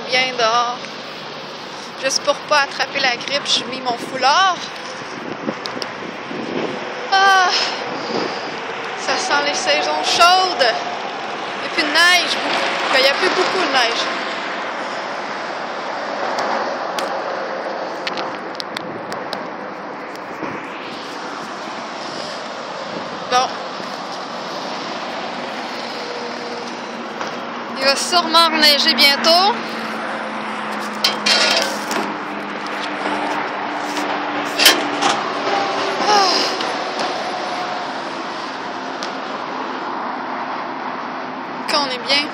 bien dehors. Juste pour pas attraper la grippe, j'ai mis mon foulard. Ah! Ça sent les saisons chaudes. Il n'y a plus de neige. Il n'y a plus beaucoup de neige. Bon. Il va sûrement neiger bientôt. On est bien.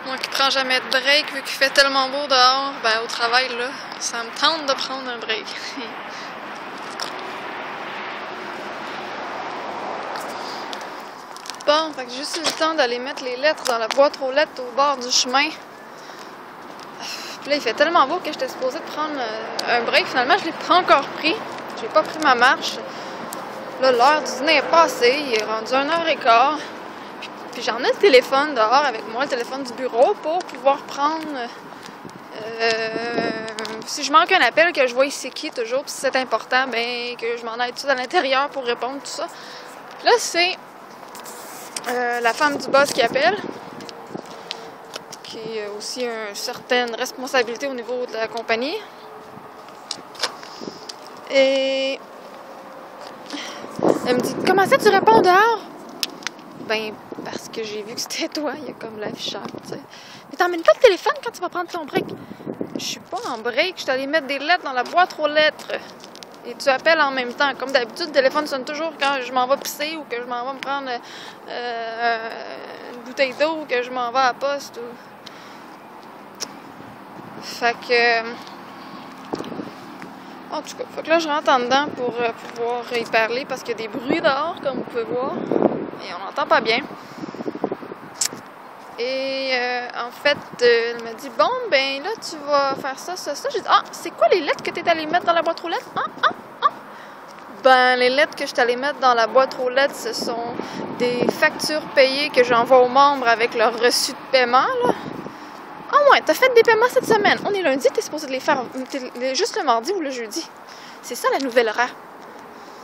Moi qui prends jamais de break, vu qu'il fait tellement beau dehors, ben au travail là, ça me tente de prendre un break. Bon, fait que j'ai juste eu le temps d'aller mettre les lettres dans la boîte aux lettres au bord du chemin. Puis là, il fait tellement beau que j'étais supposée de prendre un break. Finalement, je l'ai pas encore pris. J'ai pas pris ma marche. Là, l'heure du dîner est passée. Il est rendu 1h15. Puis j'en ai le téléphone dehors avec moi, le téléphone du bureau, pour pouvoir prendre... si je manque un appel, que je vois c'est qui toujours, puis si c'est important, ben que je m'en aille tout à l'intérieur pour répondre, tout ça. Puis là, c'est... la femme du boss qui appelle, qui a aussi une certaine responsabilité au niveau de la compagnie. Et elle me dit « Comment ça tu réponds dehors? » Ben, parce que j'ai vu que c'était toi, il y a comme l'afficheur, tu sais. Mais t'emmènes pas le téléphone quand tu vas prendre ton break? Je suis pas en break, je suis allée mettre des lettres dans la boîte aux lettres. Et tu appelles en même temps. Comme d'habitude, le téléphone sonne toujours quand je m'en vais pisser ou que je m'en vais me prendre une bouteille d'eau ou que je m'en vais à la poste. Ou... Fait que... En tout cas, faut que là, je rentre en dedans pour pouvoir y parler parce qu'il y a des bruits dehors, comme vous pouvez voir. Et on n'entend pas bien. Et en fait, elle m'a dit, bon, ben là, tu vas faire ça, ça, ça. J'ai dit, ah, c'est quoi les lettres que tu es allé mettre dans la boîte aux lettres? Ben, les lettres que je suis allée mettre dans la boîte aux lettres, ce sont des factures payées que j'envoie aux membres avec leur reçu de paiement, là. Ah ouais, t'as fait des paiements cette semaine. On est lundi, t'es supposé de les faire juste le mardi ou le jeudi. C'est ça la nouvelle horaire.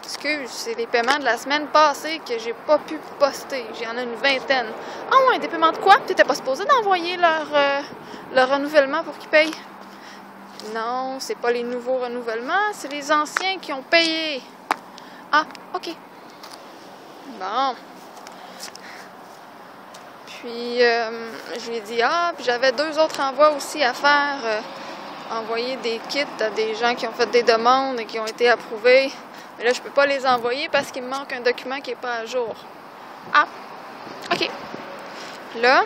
Excuse, c'est les paiements de la semaine passée que j'ai pas pu poster. J'en ai une vingtaine. Ah ouais, des paiements de quoi? T'étais pas supposé d'envoyer leur renouvellement pour qu'ils payent? Non, c'est pas les nouveaux renouvellements, c'est les anciens qui ont payé. Ah, ok. Bon. Puis, je lui ai dit, puis j'avais 2 autres envois aussi à faire. Envoyer des kits à des gens qui ont fait des demandes et qui ont été approuvés. Mais là, je peux pas les envoyer parce qu'il me manque un document qui est pas à jour. Ah, ok. Là,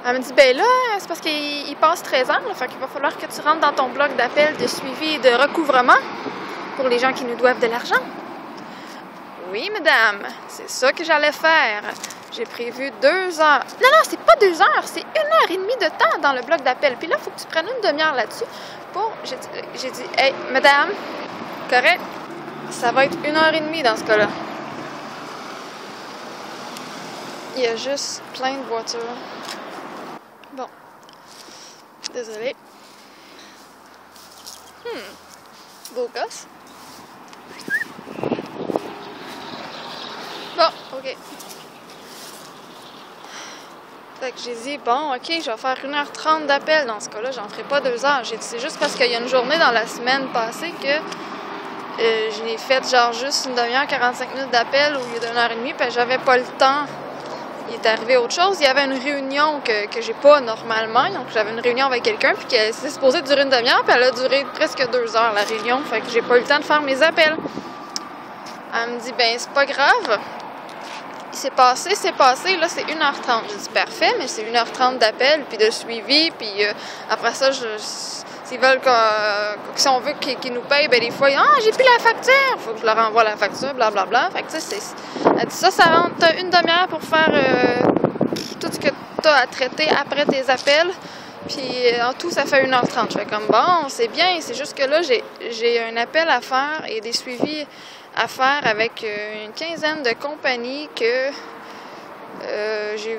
elle me dit, ben là, c'est parce qu'il passe 13 ans, là, fait qu'il va falloir que tu rentres dans ton bloc d'appel de suivi et de recouvrement pour les gens qui nous doivent de l'argent. Oui, madame, c'est ça que j'allais faire. J'ai prévu 2 heures. Non, non, c'est pas 2 heures, c'est 1h30 de temps dans le bloc d'appel. Puis là, il faut que tu prennes une demi-heure là-dessus pour... J'ai dit, hey, madame, correct, ça va être 1h30 dans ce cas-là. Il y a juste plein de voitures. Bon. Désolée. Beau gosse. Bon, ok. Fait que j'ai dit, bon, ok, je vais faire 1h30 d'appel. Dans ce cas-là, j'en ferai pas 2 heures. J'ai dit, c'est juste parce qu'il y a une journée dans la semaine passée que j'ai fait genre juste une demi-heure, 45 minutes d'appel au lieu d'1h30, puis j'avais pas le temps. Il est arrivé autre chose. Il y avait une réunion que j'ai pas normalement. Donc, j'avais une réunion avec quelqu'un, puis qu'elle s'est supposée durer une demi-heure, puis elle a duré presque 2 heures, la réunion. Fait que j'ai pas eu le temps de faire mes appels. Elle me dit, ben, c'est pas grave. C'est passé, là, c'est 1h30. J'ai dit, parfait, mais c'est 1h30 d'appel, puis de suivi, puis après ça, s'ils veulent si on veut qu'ils nous payent, ben des fois, j'ai plus la facture, faut que je leur envoie la facture, blablabla. Fait que, tu sais, elle dit ça rentre une demi-heure pour faire tout ce que tu as à traiter après tes appels. Puis en tout, ça fait 1h30. Je fais comme bon, c'est bien, c'est juste que là, j'ai un appel à faire et des suivis à faire avec une quinzaine de compagnies que j'ai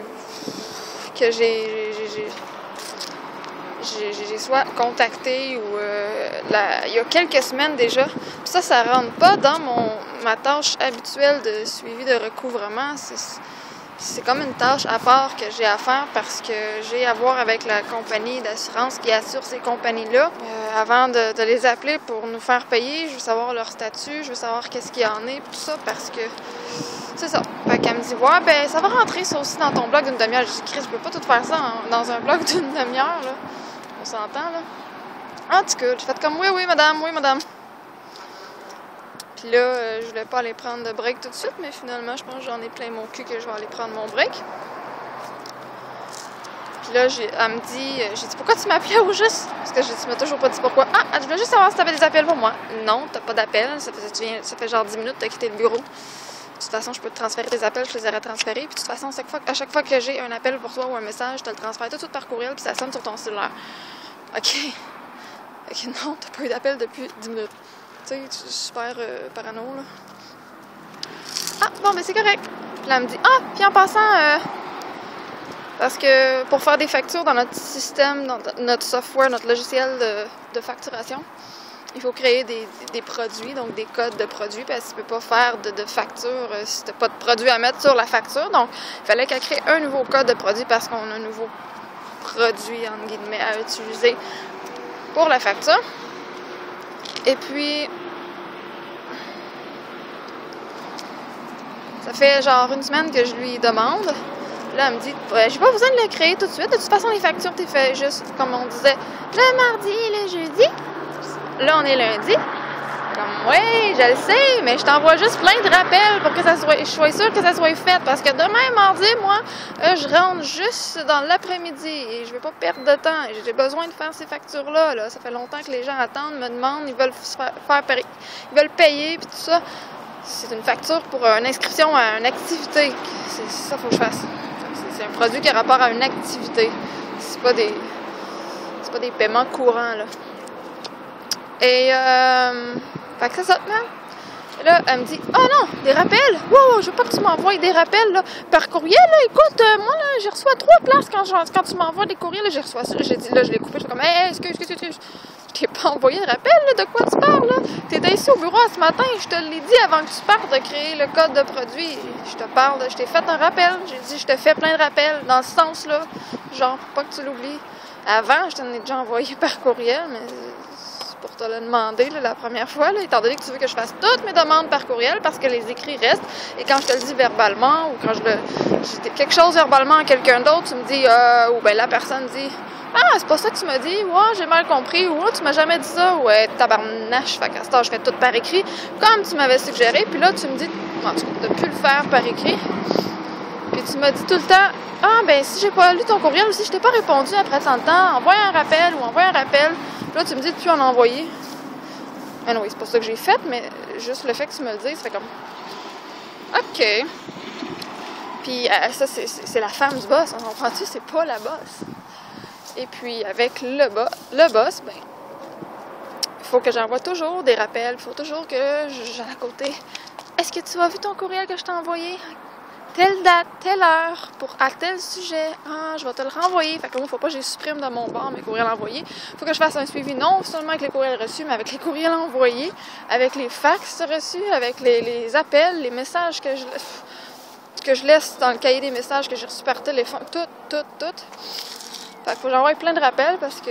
soit contacté ou il y a quelques semaines déjà. Puis ça rentre pas dans ma tâche habituelle de suivi de recouvrement. C'est comme une tâche à part que j'ai à faire parce que j'ai à voir avec la compagnie d'assurance qui assure ces compagnies-là. Avant de les appeler pour nous faire payer, je veux savoir leur statut, je veux savoir qu'est-ce qu'il y en est, tout ça, parce que c'est ça. Fait qu'elle me dit, ouais, ben ça va rentrer ça aussi dans ton blog d'une demi-heure. Je dis, Chris, je peux pas tout faire ça dans un blog d'une demi-heure, là. On s'entend, là. En tout cas, j'ai fait comme, oui, madame, oui, madame. Puis là, je voulais pas aller prendre de break tout de suite, mais finalement, je pense que j'en ai plein mon cul que je vais aller prendre mon break. Puis là, elle me dit, j'ai dit, pourquoi tu m'appelais au juste? Parce que tu m'as toujours pas dit pourquoi. Ah, je voulais juste savoir si t'avais des appels pour moi. Non, t'as pas d'appel. Ça fait genre 10 minutes que t'as quitté le bureau. De toute façon, je peux te transférer tes appels, je te les aurais transférés. Puis de toute façon, à chaque fois que j'ai un appel pour toi ou un message, je te le transfère tout de suite par courriel, puis ça sonne sur ton cellulaire. OK. OK, non, t'as pas eu d'appel depuis 10 minutes. Tu sais, tu es super parano, là. Ah, bon, mais c'est correct. Puis là, elle me dit, ah, puis en passant, parce que pour faire des factures dans notre système, dans notre software, notre logiciel de facturation, il faut créer des produits, donc des codes de produits, parce que tu peux pas faire de facture si tu n'as pas de produit à mettre sur la facture. Donc, il fallait qu'elle crée un nouveau code de produit parce qu'on a un nouveau produit, entre guillemets, à utiliser pour la facture. Et puis, ça fait genre une semaine que je lui demande. Là, elle me dit, j'ai pas besoin de le créer tout de suite. De toute façon, les factures, t'es fait juste, comme on disait, le mardi et le jeudi. Là, on est lundi. Comme, oui, je le sais, mais je t'envoie juste plein de rappels pour que je sois sûre que ça soit fait. Parce que demain, mardi, moi, je rentre juste dans l'après-midi et je veux pas perdre de temps. J'ai besoin de faire ces factures-là. Là. Ça fait longtemps que les gens attendent, me demandent, ils veulent ils veulent payer, puis tout ça. C'est une facture pour une inscription à une activité. C'est ça qu'il faut que je fasse. C'est un produit qui a rapport à une activité. C'est pas des paiements courants, là. Et, fait que c'est ça, là. Et là, elle me dit, oh non, des rappels? Wow, je veux pas que tu m'envoies des rappels, là, par courriel, là. Écoute, moi, là, j'ai reçu 3 places quand tu m'envoies des courriels, là, j'ai reçu ça. J'ai dit, là, je l'ai coupé, je suis comme, hey, excuse. Je t'ai pas envoyé de rappel, là, de quoi tu parles, là? T'étais ici au bureau ce matin, je te l'ai dit avant que tu partes de créer le code de produit. Je t'ai fait un rappel. J'ai dit, je te fais plein de rappels dans ce sens-là. Genre, pour pas que tu l'oublies. Avant, je t'en ai déjà envoyé par courriel, mais c'est pour te le demander, là, la première fois, là, étant donné que tu veux que je fasse toutes mes demandes par courriel parce que les écrits restent. Et quand je te le dis verbalement, ou quand je dis quelque chose verbalement à quelqu'un d'autre, tu me dis, ou ben la personne dit, ah, c'est pas ça que tu m'as dit, ouais, j'ai mal compris, ou tu m'as jamais dit ça, ouais, tabarnache, fait qu'à ce temps, je fais tout par écrit, comme tu m'avais suggéré, puis là, tu me dis, en tout cas, de plus le faire par écrit, puis tu m'as dit tout le temps, ah, ben, si j'ai pas lu ton courriel, ou si je t'ai pas répondu après tant de temps, envoie un rappel, puis là, tu me dis de plus en envoyer. Mais non, oui, c'est pas ça que j'ai fait, mais juste le fait que tu me le dises, ça fait comme, OK. Puis ça, c'est la femme du boss, on comprend-tu, c'est pas la boss. Et puis, avec le boss, ben, il faut que j'envoie toujours des rappels. Il faut toujours que j'aille à côté. Est-ce que tu as vu ton courriel que je t'ai envoyé? Telle date, telle heure, à tel sujet. Ah, je vais te le renvoyer. Fait que moi, il ne faut pas que je supprime de mon bord mes courriels envoyés. Il faut que je fasse un suivi non seulement avec les courriels reçus, mais avec les courriels envoyés, avec les fax reçus, avec les appels, les messages que je laisse dans le cahier des messages que j'ai reçus par téléphone. Tout. Fait qu'il faut que j'envoie plein de rappels parce que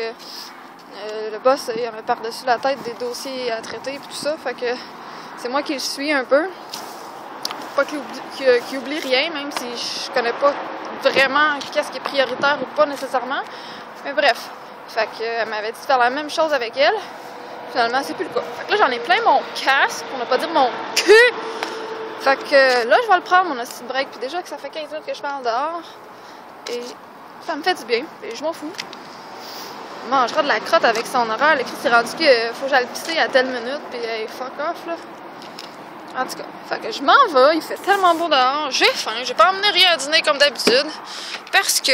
le boss, il avait par-dessus la tête des dossiers à traiter et tout ça. Fait que c'est moi qui le suis un peu. Pas qu'il oublie rien, même si je connais pas vraiment qu'est-ce qui est prioritaire ou pas nécessairement. Mais bref. Fait qu'elle m'avait dit de faire la même chose avec elle. Finalement, c'est plus le cas. Fait que là, j'en ai plein mon casque, pour ne pas dire mon cul. Fait que là, je vais le prendre, mon hostie de break. Puis déjà que ça fait 15 minutes que je parle dehors. Et ça me fait du bien, et je m'en fous. On mangera de la crotte avec son horaire. Le Christ s'est rendu qu'il faut que j'aille pisser à telle minute, puis hey, fuck off, là. En tout cas, fait que je m'en vais, il fait tellement beau dehors, j'ai faim, j'ai pas emmené rien à dîner comme d'habitude, parce que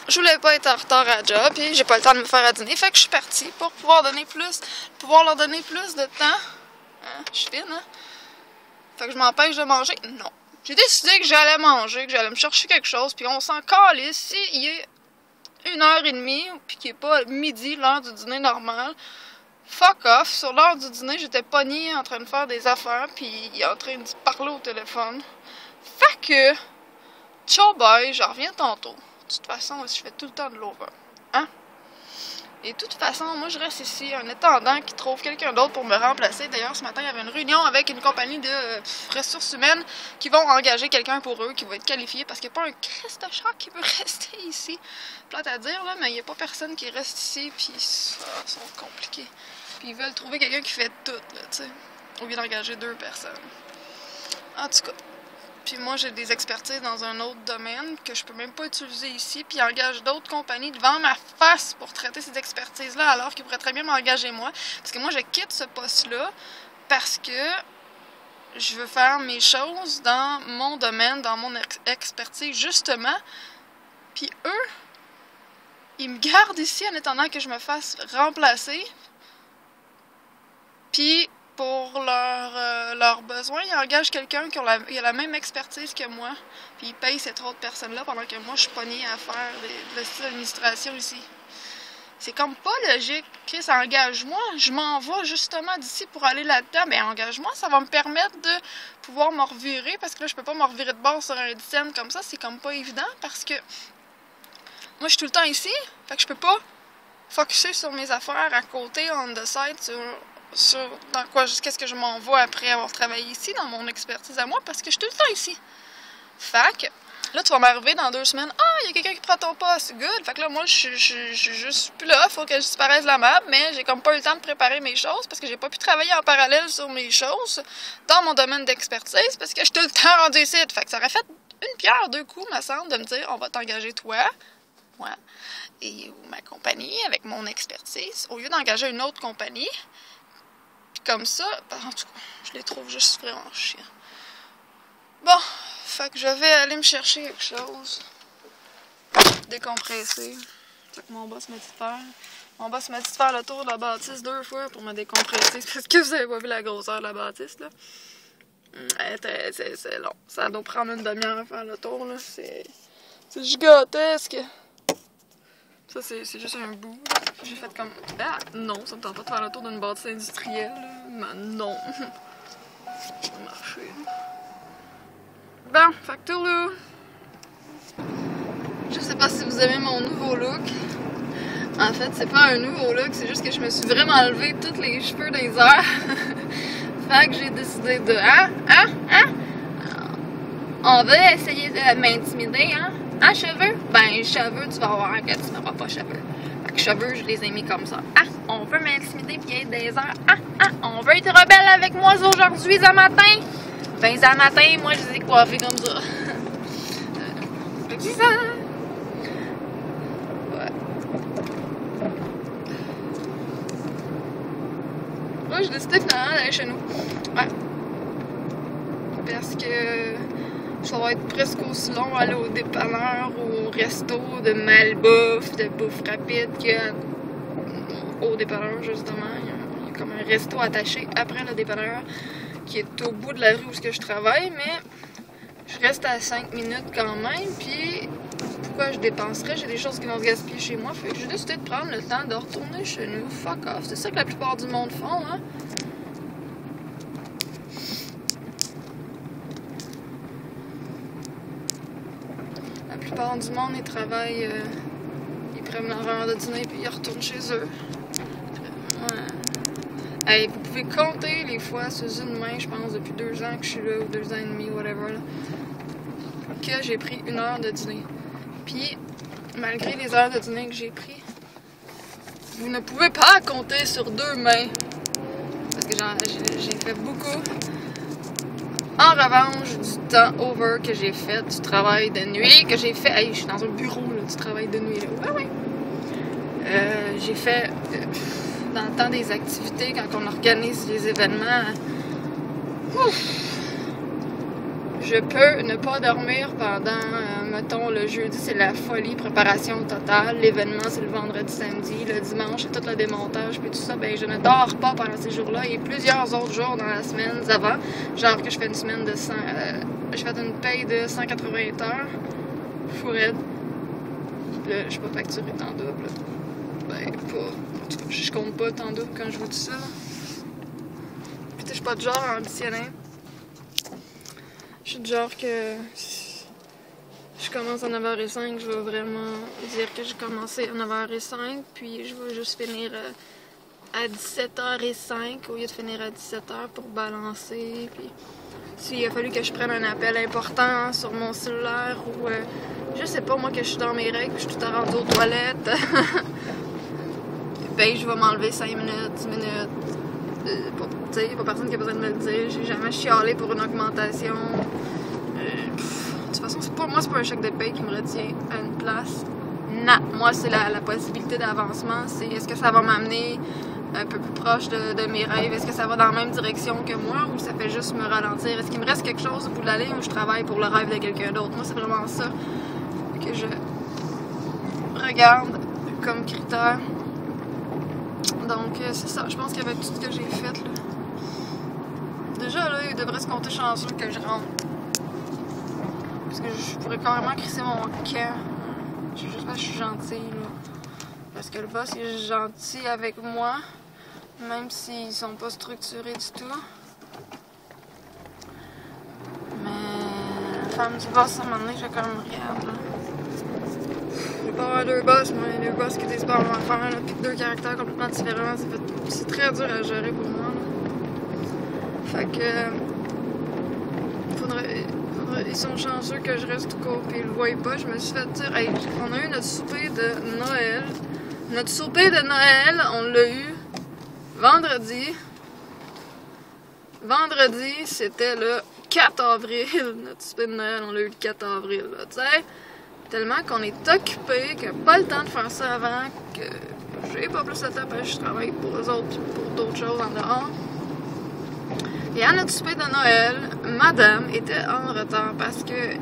je voulais pas être en retard à la job, puis j'ai pas le temps de me faire à dîner, fait que je suis partie pour pouvoir leur donner plus de temps. Hein? Je suis fine, hein? Fait que je m'empêche de manger. Non. J'ai décidé que j'allais manger, que j'allais me chercher quelque chose, puis on s'en calisse si il est 1h30, puis qu'il est pas midi, l'heure du dîner normal. Fuck off. Sur l'heure du dîner, j'étais pognée en train de faire des affaires, puis il est en train de parler au téléphone. Fait que, ciao bye, je reviens tantôt. De toute façon, je fais tout le temps de l'over. Hein? Et de toute façon, moi je reste ici, en attendant qu'ils trouvent quelqu'un d'autre pour me remplacer. D'ailleurs, ce matin, il y avait une réunion avec une compagnie de ressources humaines qui vont engager quelqu'un pour eux, qui va être qualifié, parce qu'il n'y a pas un Christ de chat qui veut rester ici. Plate à dire, là, mais il n'y a pas personne qui reste ici, puis ça sont compliqués. Puis ils veulent trouver quelqu'un qui fait tout, là, tu sais, au lieu d'engager 2 personnes. En tout cas. Puis moi, j'ai des expertises dans un autre domaine que je peux même pas utiliser ici, puis ils engagent d'autres compagnies devant ma face pour traiter ces expertises-là, alors qu'ils pourraient très bien m'engager moi. Parce que moi, je quitte ce poste-là parce que je veux faire mes choses dans mon domaine, dans mon expertise, justement. Puis eux, ils me gardent ici en attendant que je me fasse remplacer. Puis pour leurs besoins, ils engagent quelqu'un qui a la même expertise que moi, puis ils payent cette autre personne-là pendant que moi, je suis pognée à faire de l'administration ici. C'est comme pas logique. Chris, engage-moi, je m'en vais justement d'ici pour aller là-dedans. Ben engage-moi, ça va me permettre de pouvoir me revirer, parce que là, je peux pas me revirer de bord sur un dixième comme ça, c'est comme pas évident, parce que moi, je suis tout le temps ici, fait que je peux pas focusser sur mes affaires à côté, on the side, dans quoi, qu'est-ce que je m'envoie après avoir travaillé ici, dans mon expertise à moi, parce que je suis tout le temps ici. Fait que, là, tu vas m'arriver dans 2 semaines, ah, il y a quelqu'un qui prend ton poste, good. Fait que là, moi, je suis juste plus là, faut que je disparaisse de la map, mais j'ai comme pas eu le temps de préparer mes choses, parce que j'ai pas pu travailler en parallèle sur mes choses, dans mon domaine d'expertise, parce que je suis tout le temps rendu ici. Fait que ça aurait fait une pierre 2 coups, me semble, de me dire, on va t'engager toi, moi, et ma compagnie, avec mon expertise, au lieu d'engager une autre compagnie. Comme ça, en tout cas, je les trouve juste vraiment chiants. Bon, fait que je vais aller me chercher quelque chose. Décompresser. C'est que mon boss m'a dit de faire. Mon boss m'a dit de faire le tour de la bâtisse 2 fois pour me décompresser. Parce que vous avez pas vu la grosseur de la bâtisse, là. C'est long. Ça doit prendre une demi-heure à faire le tour, là. C'est gigantesque. Ça, c'est juste un bout. J'ai fait comme... Ah, non, ça me tente pas de faire le tour d'une bâtisse industrielle. Mais non. Ça va marcher. Bon, fait que tourlou. Je sais pas si vous aimez mon nouveau look. En fait, c'est pas un nouveau look, c'est juste que je me suis vraiment enlevé tous les cheveux des airs. Fait que j'ai décidé de... On va essayer de m'intimider, hein? Ah, cheveux? Ben, cheveux, tu vas voir que tu n'auras pas cheveux. Fait que cheveux, je les ai mis comme ça. Ah, on veut m'intimider puis être des airs. On veut être rebelle avec moi aujourd'hui, ce matin. Ben, ce matin, moi, je les ai coiffés comme ça. Fait que c'est ça. Ouais. Moi, j'ai décidé finalement d'aller chez nous. Ouais. Parce que... ça va être presque aussi long aller au dépanneur ou au resto de malbouffe, de bouffe rapide qu'au dépanneur, justement. Il y a comme un resto attaché après le dépanneur qui est au bout de la rue où je travaille, mais je reste à 5 minutes quand même. Puis pourquoi je dépenserais? J'ai des choses qui vont se gaspiller chez moi. Fait que j'ai décidé de prendre le temps de retourner chez nous. Fuck off. C'est ça que la plupart du monde font, hein? La plupart du monde, ils travaillent, ils prennent leur heure de dîner puis ils retournent chez eux. Ouais. Hey, vous pouvez compter les fois sur une main, je pense, depuis 2 ans que je suis là, ou 2 ans et demi, whatever, là, que j'ai pris 1 heure de dîner. Puis, malgré les heures de dîner que j'ai pris, vous ne pouvez pas compter sur 2 mains. Parce que j'ai fait beaucoup. En revanche, du temps over que j'ai fait, du travail de nuit que j'ai fait. Hey, je suis dans un bureau, là, du travail de nuit, là. Ouais. J'ai fait, dans le temps des activités, quand on organise les événements, je peux ne pas dormir pendant, mettons, le jeudi, c'est la folie, préparation totale. L'événement, c'est le vendredi, samedi. Le dimanche, c'est tout le démontage, puis tout ça. Ben, je ne dors pas pendant ces jours-là. Il y a plusieurs autres jours dans la semaine avant. Genre que je fais une semaine de 100... je fais une paye de 180 heures. Fou raide. Là, je suis pas facturée en double. Ben, pas... En tout cas, je compte pas en double quand je vous dis ça. Puis je suis pas du genre à ambitionner. Je suis du genre que je commence à 9h05, je vais vraiment dire que j'ai commencé à 9h05, puis je vais juste finir à 17h05 au lieu de finir à 17h pour balancer. Puis s'il a fallu que je prenne un appel important sur mon cellulaire ou je sais pas, moi que je suis dans mes règles, je suis tout à rendu aux toilettes, ben je vais m'enlever 5 minutes, 10 minutes. Il n'y a pas personne qui a besoin de me le dire. J'ai jamais chialé pour une augmentation. De toute façon, moi, c'est pas un chèque de paye qui me retient à une place. Non, moi, c'est la possibilité d'avancement. C'est est-ce que ça va m'amener un peu plus proche de mes rêves? Est-ce que ça va dans la même direction que moi ou ça fait juste me ralentir? Est-ce qu'il me reste quelque chose au bout de la ligne ou je travaille pour le rêve de quelqu'un d'autre? Moi, c'est vraiment ça que je regarde comme critère. Donc, c'est ça. Je pense qu'avec tout ce que j'ai fait, là, déjà, là, il devrait se compter chanceux que je rentre. Parce que je pourrais carrément crisser mon camp. C'est juste parce que je suis gentille, là. Parce que le boss est gentil avec moi, même s'ils sont pas structurés du tout. Mais la femme du boss, à un moment donné, j'ai quand même regarde, là. Je vais pas avoir deux boss, moi, deux boss qui disent pas en faire, là, pis deux caractères complètement différents, c'est très dur à gérer pour moi, là. Fait que... ils sont chanceux que je reste court pis ils le voient pas. Je me suis fait dire, hey, on a eu notre souper de Noël. Notre souper de Noël, on l'a eu vendredi. Vendredi, c'était le 4 avril. Notre souper de Noël, on l'a eu le 4 avril, là, tu sais. Tellement qu'on est occupé, qu'il n'y a pas le temps de faire ça avant, que j'ai pas plus de temps parce que je travaille pour eux autres et pour d'autres choses en dehors. Et à notre souper de Noël, madame était en retard parce que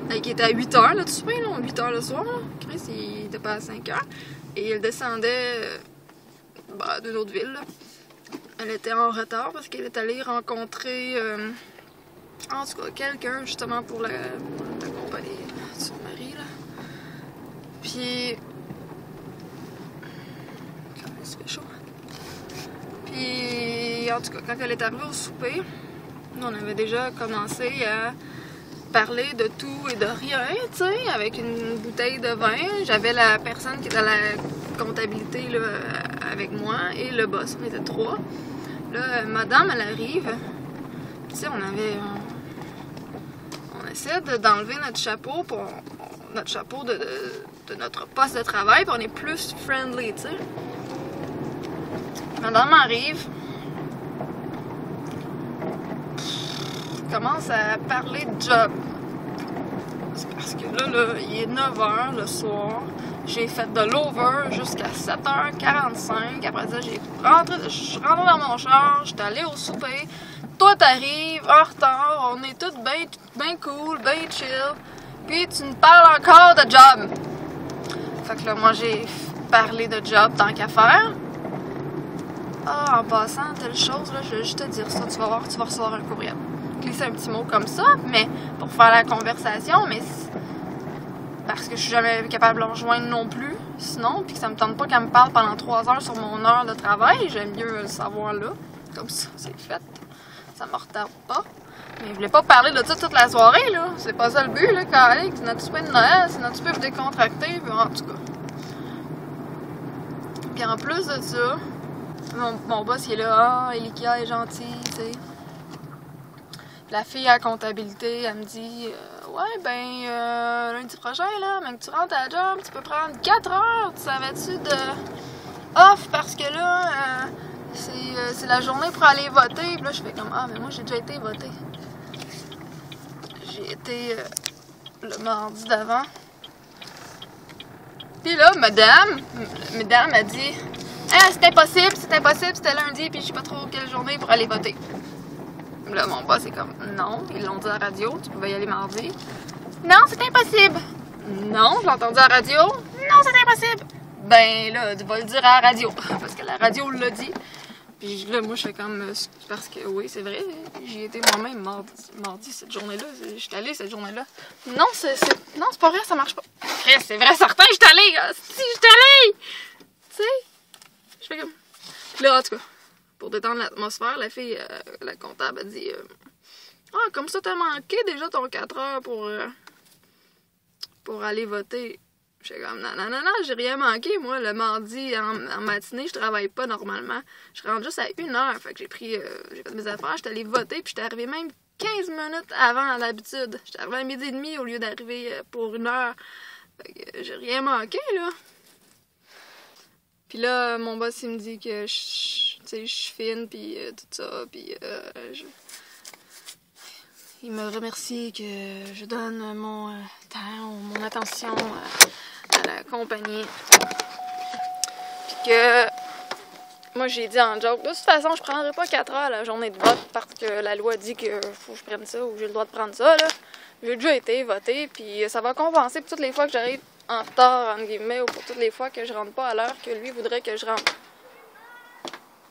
elle était à 8h le souper, là, 8h le soir. Là. Chris, il était pas à 5h. Et il descendait d'une autre ville. Là. Elle était en retard parce qu'elle est allée rencontrer en tout cas quelqu'un justement pour l'accompagner son mari. Là. Puis quand il se fait chaud. Puis en tout cas, quand elle est arrivée au souper, nous on avait déjà commencé à parler de tout et de rien, tu sais, avec une bouteille de vin. J'avais la personne qui était à la comptabilité là, avec moi et le boss, on était trois. Là, madame, elle arrive. Tu sais, on essaie d'enlever notre chapeau pour notre chapeau de notre poste de travail, puis on est plus friendly, tu sais. Madame arrive, commence à parler de job. C'est parce que là, il est 9h le soir. J'ai fait de l'over jusqu'à 7h45. Après ça, je suis rentrée dans mon char, j'étais allée au souper. Toi, t'arrives en retard, on est tous bien cool, bien chill. Puis tu me parles encore de job. Fait que là, moi, j'ai parlé de job tant qu'à faire. Ah, en passant, telle chose, là, je vais juste te dire ça, tu vas voir, tu vas recevoir un courriel. Glisser un petit mot comme ça, mais pour faire la conversation, mais parce que je suis jamais capable de le rejoindre non plus, sinon, puis que ça me tente pas qu'elle me parle pendant 3 heures sur mon heure de travail, j'aime mieux le savoir là, comme ça, c'est fait, ça me retarde pas. Mais je voulais pas parler de ça toute la soirée, là, c'est pas ça le but, là, quand c'est notre souper de Noël, c'est notre souper pour décontracter, puis en tout cas. Puis en plus de ça, mon boss, il est là, ah, Elikia est gentille, tu sais. La fille à la comptabilité, elle me dit ouais, lundi prochain, là, même que tu rentres à la job, tu peux prendre 4 heures, tu savais-tu, de off, parce que là, c'est la journée pour aller voter. Puis là, je fais comme, ah, mais moi, j'ai déjà été voter. J'ai été le mardi d'avant. Puis là, madame a dit, ah, c'est impossible, c'était lundi, puis je sais pas trop quelle journée pour aller voter. Là, mon boss est comme, non, ils l'ont dit à la radio, tu pouvais y aller mardi. Non, c'est impossible. Non, je l'ai entendu à la radio. Non, c'est impossible. Ben là, tu vas le dire à la radio, parce que la radio l'a dit. Puis là, moi, je fais comme, parce que oui, c'est vrai, j'y étais moi-même mardi cette journée-là. J'étais allée cette journée-là. Non, c'est pas vrai, ça marche pas. C'est vrai, certain, j'étais allée. Si, j'étais allée. Tu sais, je fais comme. Là, en tout cas, pour détendre l'atmosphère, la fille, la comptable, a dit ah, comme ça, t'as manqué déjà ton 4 heures pour aller voter. J'étais comme, non, j'ai rien manqué. Moi, le mardi en matinée, je travaille pas normalement. Je rentre juste à 1h. Fait que j'ai fait mes affaires, j'étais allée voter, puis j'étais arrivée même 15 minutes avant l'habitude. J'étais arrivée à 12h30 au lieu d'arriver pour 1h. Fait que j'ai rien manqué, là. Puis là, mon boss, il me dit que je suis fine, puis tout ça, puis il me remercie que je donne mon temps ou mon attention à la compagnie. Puis que moi, j'ai dit en joke, de toute façon, je prendrai pas 4 heures la journée de vote parce que la loi dit qu'il faut que je prenne ça ou j'ai le droit de prendre ça, là. J'ai déjà été voté, puis ça va compenser pour toutes les fois que j'arrive en retard, entre guillemets, ou pour toutes les fois que je rentre pas à l'heure que lui voudrait que je rentre.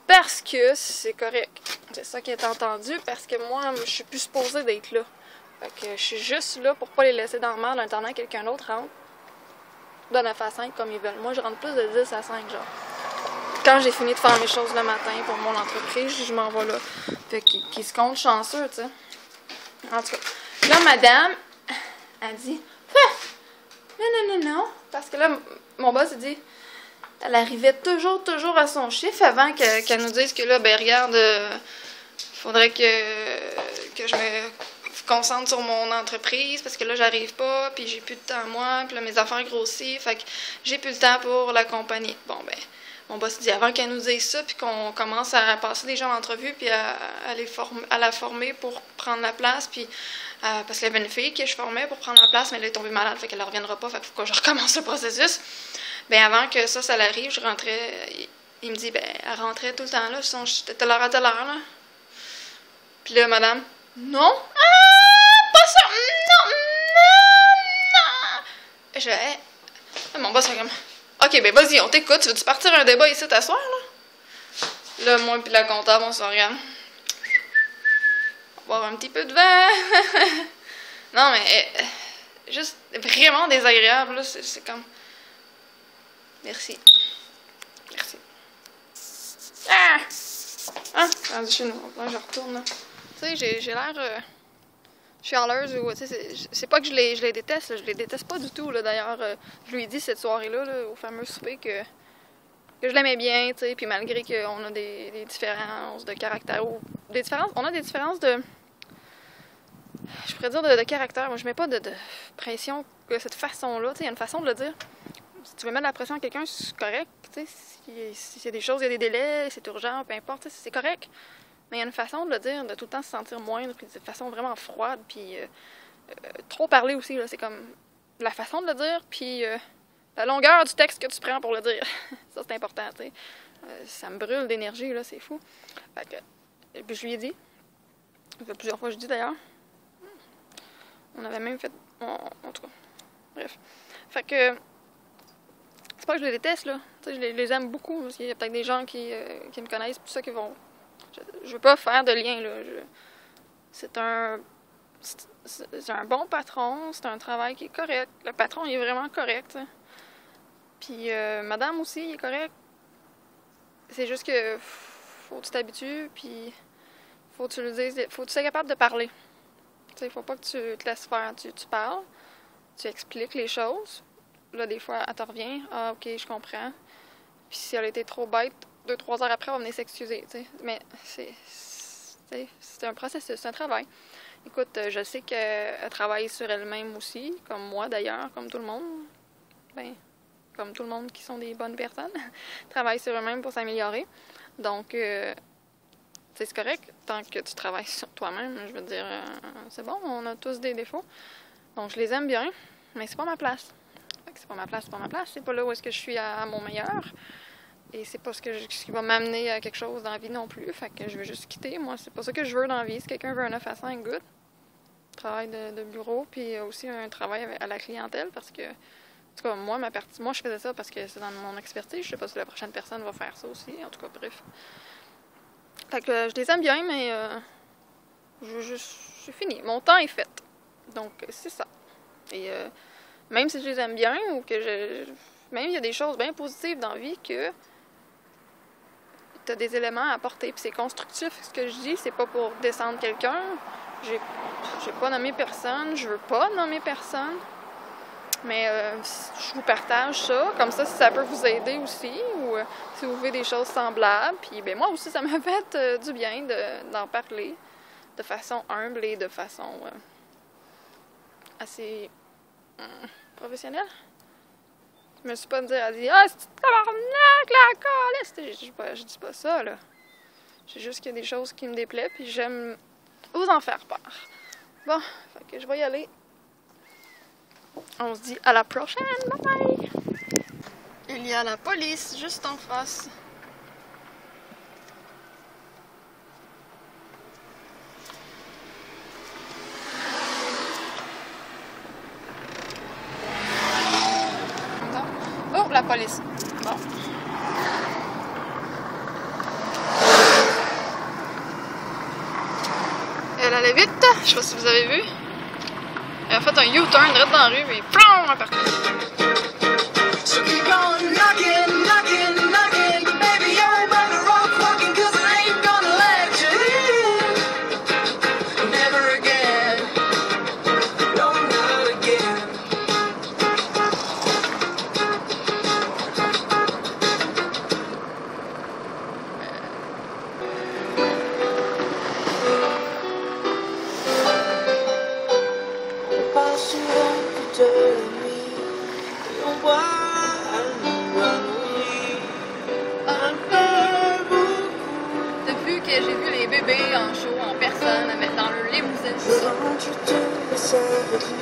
Parce que c'est correct. C'est ça qui est entendu, parce que moi, je suis plus supposée d'être là. Fait que je suis juste là pour pas les laisser dans le mal en attendant que quelqu'un d'autre rentre de 9 à 5 comme ils veulent. Moi, je rentre plus de 10 à 5, genre. Quand j'ai fini de faire mes choses le matin pour mon entreprise, je m'en vais là. Fait qu'ils se comptent chanceux, tu sais. En tout cas, là, madame, elle dit non. Parce que là, mon boss, il dit, elle arrivait toujours à son chiffre avant qu'elle nous dise que là, ben regarde, faudrait que je me concentre sur mon entreprise parce que là, j'arrive pas, puis j'ai plus de temps à moi, puis là, mes affaires grossissent, fait que j'ai plus le temps pour la compagnie. Bon, ben, mon boss dit, avant qu'elle nous dise ça, puis qu'on commence à passer des gens en entrevue, puis à la former pour prendre la place, puis parce qu'il y avait une fille que je formais pour prendre la place, mais elle est tombée malade, fait qu'elle ne reviendra pas, fait qu'il faut que je recommence le processus. Ben avant que ça l'arrive, je rentrais, il me dit, ben, elle rentrait tout le temps là, sinon j'étais telle heure à telle heure, là. Puis là, madame, non, pas ça, non. Et je fais, mon boss fait comme, ok, ben vas-y, on t'écoute, tu veux-tu partir un débat ici t'asseoir, là? Là, moi puis la comptable, on se regarde. On va boire un petit peu de vin. Non, mais juste vraiment désagréable, là, c'est comme... Merci. Rendu chez nous, là, je retourne, là. Tu sais, j'ai l'air chialeuse, ou, tu sais, c'est pas que je les déteste, là, je les déteste pas du tout, là, d'ailleurs, je lui ai dit cette soirée-là, là, au fameux souper, que je l'aimais bien, tu sais, puis malgré qu'on a des différences de caractère, ou on a des différences de... Je pourrais dire de caractère. Moi, je mets pas de pression de cette façon-là. Tu sais, il y a une façon de le dire. Si tu veux mettre de la pression à quelqu'un, c'est correct. Tu sais, s'il y a des choses, il y a des délais, c'est urgent, peu importe, c'est correct. Mais il y a une façon de le dire, de tout le temps se sentir moindre, puis de façon vraiment froide, puis trop parler aussi, là. C'est comme la façon de le dire, puis la longueur du texte que tu prends pour le dire. Ça, c'est important, tu sais. Ça me brûle d'énergie, là, c'est fou. Fait que, puis je lui ai dit. Ça fait plusieurs fois que je dis, d'ailleurs. On avait même fait... En tout cas, bref. Fait que... C'est pas que je les déteste, là. Tu sais, je les aime beaucoup. Parce qu'il y a peut-être des gens qui me connaissent, tout ça, qui vont... Je veux pas faire de lien, là. C'est un bon patron, c'est un travail qui est correct. Le patron, il est vraiment correct, t'sais. Puis madame aussi, il est correct. C'est juste que faut que tu t'habitues, puis faut que tu le dises, faut que tu sois capable de parler. Il faut pas que tu te laisses faire. Tu parles, tu expliques les choses. Là, des fois, elle te revient. Ah, ok, je comprends. Puis si elle a été trop bête, 2-3 heures après, elle va venir s'excuser. Mais c'est un processus, c'est un travail. Écoute, je sais qu'elle travaille sur elle-même aussi, comme moi d'ailleurs, comme tout le monde. Ben, comme tout le monde qui sont des bonnes personnes. Travaillent sur eux-mêmes pour s'améliorer. Donc, c'est correct, tant que tu travailles sur toi-même, je veux dire, c'est bon, on a tous des défauts. Donc, je les aime bien, mais c'est pas ma place. C'est pas ma place, c'est pas ma place. C'est pas là où est-ce que je suis à mon meilleur. Et c'est pas ce qui va m'amener à quelque chose dans la vie non plus. Fait que je vais juste quitter. Moi, c'est pas ça que je veux dans la vie. Si quelqu'un veut un 9 à 5, good. Travail de bureau, puis aussi un travail à la clientèle, parce que, en tout cas, moi, je faisais ça parce que c'est dans mon expertise. Je sais pas si la prochaine personne va faire ça aussi. En tout cas, bref. Fait que je les aime bien, mais c'est fini. Mon temps est fait. Donc, c'est ça. Et même si je les aime bien, ou que même il y a des choses bien positives dans la vie que tu as des éléments à apporter, puis c'est constructif. Ce que je dis, c'est pas pour descendre quelqu'un. J'ai pas nommé personne, je veux pas nommer personne. Mais je vous partage ça, comme ça, si ça peut vous aider aussi, ou si vous vivez des choses semblables. Puis ben, moi aussi, ça m'a fait du bien d'en parler de façon humble et de façon assez professionnelle. Je me suis pas dit, ah, c'est tabarnak, la calisse! Je dis pas ça, là. C'est juste qu'il y a des choses qui me déplaisent, puis j'aime vous en faire part. Bon, fait que je vais y aller. On se dit à la prochaine, bye bye! Il y a la police juste en face. Oh, la police. Bon. Elle allait vite, je sais pas si vous avez vu. Elle a fait un U-turn direct dans la rue et plong, elle est partie. Depuis que j'ai vu les bébés en show, en personne, dans leur limousine, tout ça,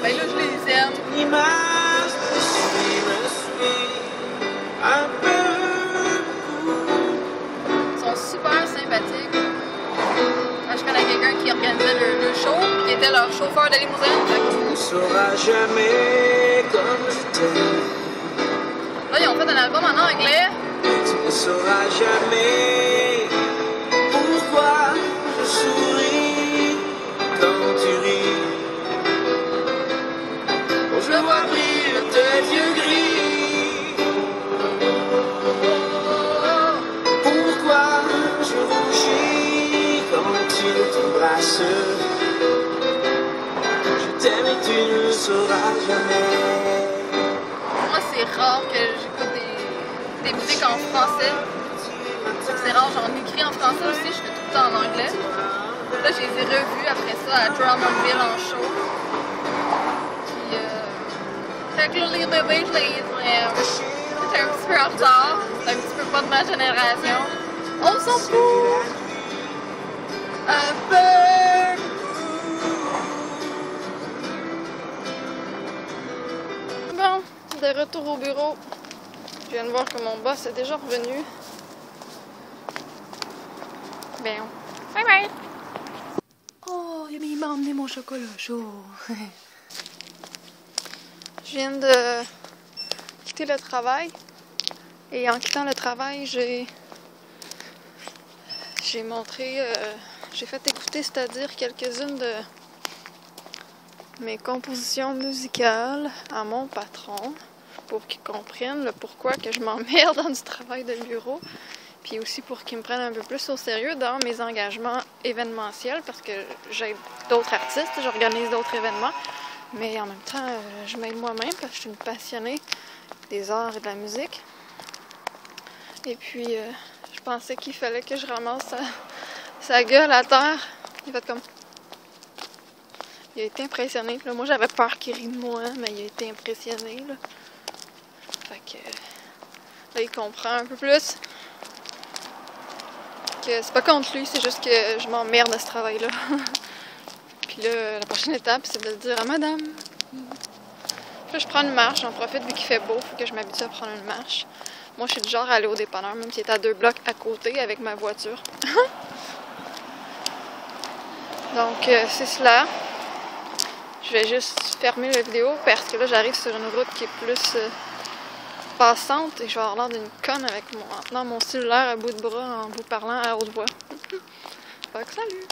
ben là je les aime. Ils sont super sympathiques. Moi, je connais quelqu'un qui organisait le show, qui était leur chauffeur de limousine. Tu ne sauras jamais comme je t'aime. Là, ils ont fait un album en anglais. Tu ne sauras jamais pourquoi je souris quand tu ris. Quand je vois briller tes yeux gris. Pourquoi je rougis quand tu t'embrasses. Je t'aime et tu ne le sauras jamais. Moi, c'est rare que j'écoute des musiques en français. C'est rare, j'en écris en français aussi, je fais tout le temps en anglais. Là, je les ai revus après ça à Drummondville en show. Puis, fait que là, les bébés, j'étais un petit peu en retard. C'est un petit peu pas de ma génération. On s'en fout! Un peu! Bon, de retour au bureau. Je viens de voir que mon boss est déjà revenu. Ben, bye bye! Oh, il m'a emmené mon chocolat chaud. Je viens de quitter le travail. Et en quittant le travail, j'ai montré, j'ai fait écouter, c'est-à-dire quelques-unes de mes compositions musicales à mon patron pour qu'il comprenne le pourquoi que je m'emmerde dans du travail de bureau, puis aussi pour qu'il me prenne un peu plus au sérieux dans mes engagements événementiels, parce que j'aide d'autres artistes, j'organise d'autres événements, mais en même temps, je m'aide moi-même parce que je suis une passionnée des arts et de la musique. Et puis, je pensais qu'il fallait que je ramasse sa gueule à terre. Il a fait comme... Il a été impressionné. Là, moi, j'avais peur qu'il rie de moi, mais il a été impressionné. Là. Fait que... Là, il comprend un peu plus que c'est pas contre lui, c'est juste que je m'emmerde à ce travail-là. Puis là, la prochaine étape, c'est de le dire à madame. Là, je prends une marche, j'en profite vu qu'il fait beau, faut que je m'habitue à prendre une marche. Moi, je suis du genre à aller au dépanneur, même s'il est à 2 blocs à côté avec ma voiture. Donc, c'est cela. Je vais juste fermer la vidéo parce que là, j'arrive sur une route qui est plus passante et je vais avoir l'air d'une conne avec en tenant mon cellulaire à bout de bras en vous parlant à haute voix. Fait que salut!